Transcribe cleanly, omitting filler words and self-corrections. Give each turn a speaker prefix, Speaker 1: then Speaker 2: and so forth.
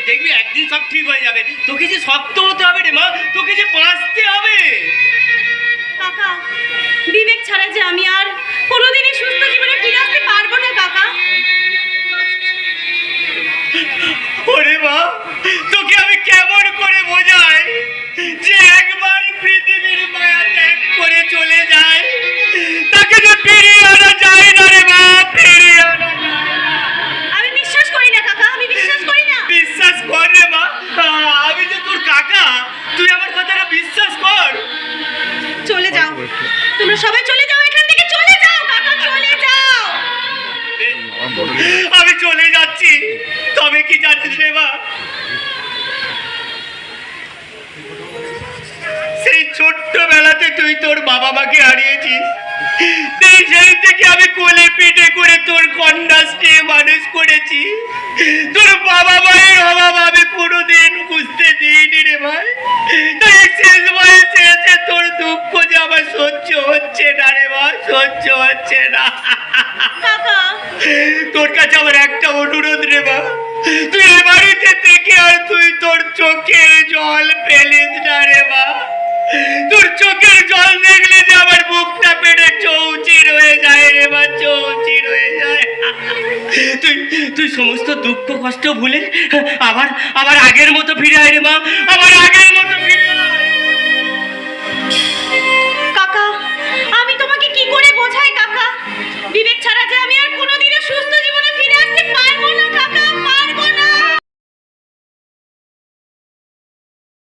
Speaker 1: দেখবি একদিন সব ঠিক হয়ে যাবে। তোকে যে শক্ত হতে হবে রে মা, তোকে যে বাঁচতে হবে।
Speaker 2: কাকা, বিবেক ছাড়া যে আমি আর কোনোদিনই সুস্থ জীবনে ফিরে আসতে পারবো না কাকা।
Speaker 1: ওরে মা, তোকে আমি কেমন করে বোঝাই যে একবার পৃথিবীর মায়া ত্যাগ করে চলে যায় তাকে যে ফিরিয়ে আনা যায় না রে মা, ফিরিয়ে আনা যায় না।
Speaker 2: আমি বিশ্বাস করি না কাকা, আমি বিশ্বাস করি না।
Speaker 1: বিশ্বাস কর রে মা, আমি যে তোর কাকা, তুই আমার কথাটা বিশ্বাস কর।
Speaker 2: চলে যাও, তোমরা সবাই চলে যাও এখান থেকে, চলে যাও কাকা, চলে যাও।
Speaker 1: আমি চলে যাচ্ছি, তবে কি জানিস রে মা, সেই ছোট্টবেলাতে তুই তোর বাবা মাকে হারিয়েছিস, সেই থেকে আমি কোলে পিঠে করে তোর কন্যাশ্রী মানুষ করেছি। তোর বাবা মায়ের অভাব আমি কোনোদিন বুঝতে দিইনি রে ভাই। তাই শেষ বয়সে এসে তোর দুঃখ যে আমার সহ্য হচ্ছে না রে মা, সহ্য হচ্ছে না।
Speaker 2: কাকা,
Speaker 1: তোর কাছে আমার একটা অনুরোধ রে মা, তুই এ বাড়িতে থেকে আর তুই তোর চোখের জল ফেলিস না রে মা। তোর চোখের জল দেখলে যে আমার বুকটা পেটে চৌচির হয়ে যায় রে মা, চৌচির হয়ে যায়। তুই তুই সমস্ত দুঃখ কষ্ট ভুলে আবার আগের মতো ফিরে আয় রে মা, আবার আগের মতো ফিরে আয়।
Speaker 2: কাকা, আমি তোমাকে কি করে বোঝাই কাকা, বিবেক ছাড়া যে আমি আর